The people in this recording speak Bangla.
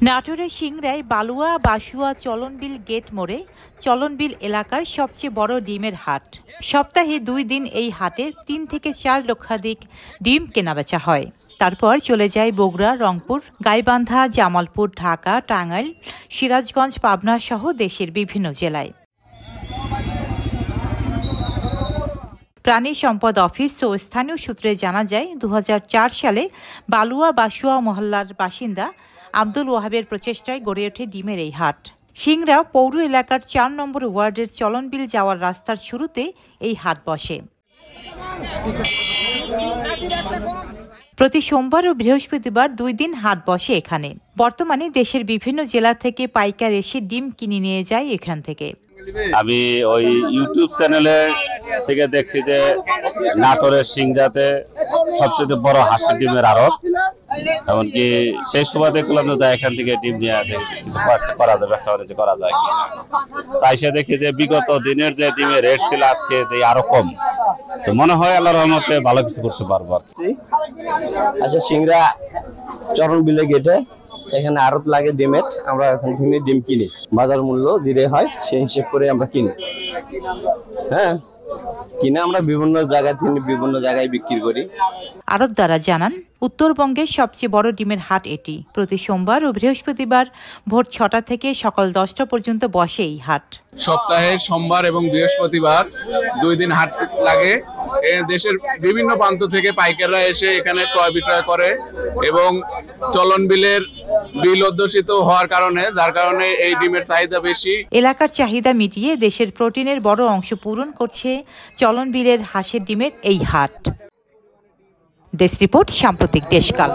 নাটোরের সিংড়ায় বালুয়া বাসুয়া চলনবিল গেট মোড়ে চলনবিল এলাকার সবচেয়ে বড় ডিমের হাট। সপ্তাহে 2 দিন এই হাটে 3 থেকে 4 লক্ষাধিক ডিম কেনাবেচা হয়। তারপর চলে যায় বগুড়া, রংপুর, গাইবান্ধা, জামালপুর, ঢাকা, টাঙ্গাইল, সিরাজগঞ্জ, পাবনা সহ দেশের বিভিন্ন জেলায়। প্রাণী সম্পদ অফিস ও স্থানীয় সূত্রে জানা যায়, 2004 সালে বালুয়া বাসুয়া মহল্লার বাসিন্দা আব্দুল ওয়াহাবের প্রচেষ্টায় গড়ে ওঠে ডিমের এই হাট। সিংড়া পৌর এলাকার 4 নম্বর ওয়ার্ডের চলনবিল যাওয়ার রাস্তার শুরুতে এই হাট বসে। প্রতি সোমবার ও বৃহস্পতিবার 2 দিন হাট বসে এখানে। বর্তমানে দেশের বিভিন্ন জেলা থেকে পাইকার এসে ডিম কিনে নিয়ে যায় এখান থেকে। আমি ওই ইউটিউব চ্যানেলে থেকে দেখছি যে নাটোরের সিংড়াতে সবচেয়ে বড় হাঁসের ডিমের আড়ত, এমনকি সেই সময় দেখলাম যে এখান থেকে ডিম নিয়ে কিছু করা যায়, ব্যবসা বাণিজ্য করা যায়। তাই সে দেখি যে বিগত দিনের যে ডিমের রেট ছিল আজকে আরো কম, তো মনে হয় আল্লাহর রহমতে ভালো কিছু করতে পারবো। আচ্ছা, সিংড়া চরণবিলে গেটে এখানে আড়ত লাগে ডিমের, আমরা এখান থেকে ডিম কিনি, বাজার মূল্য দিলে হয় সেই হিসেব করে আমরা কিনি। হ্যাঁ, কিনে আমরা বিভিন্ন জায়গা থেকে বিভিন্ন জায়গায় বিক্রি করি। আড়তদারা জানান, উত্তরবঙ্গের সবচেয়ে বড় ডিমের হাট এটি। প্রতি সোমবার ও বৃহস্পতিবার ভোর 6টা থেকে সকাল 10টা পর্যন্ত বসে এই হাট। সপ্তাহের সোমবার এবং বৃহস্পতিবার 2 দিন হাট লাগে। দেশের বিভিন্ন প্রান্ত থেকে পাইকাররা এসে এখানে ক্রয় বিক্রয় করে এবং চলনবিলের বিল অধ্যুষিত হওয়ার কারণে যার কারণে এই ডিমের চাহিদা বেশি। এলাকার চাহিদা মিটিয়ে দেশের প্রোটিনের বড় অংশ পূরণ করছে চলনবিলের হাঁসের ডিমের এই হাট। ডেস্ক রিপোর্ট, সাম্প্রতিক দেশকাল।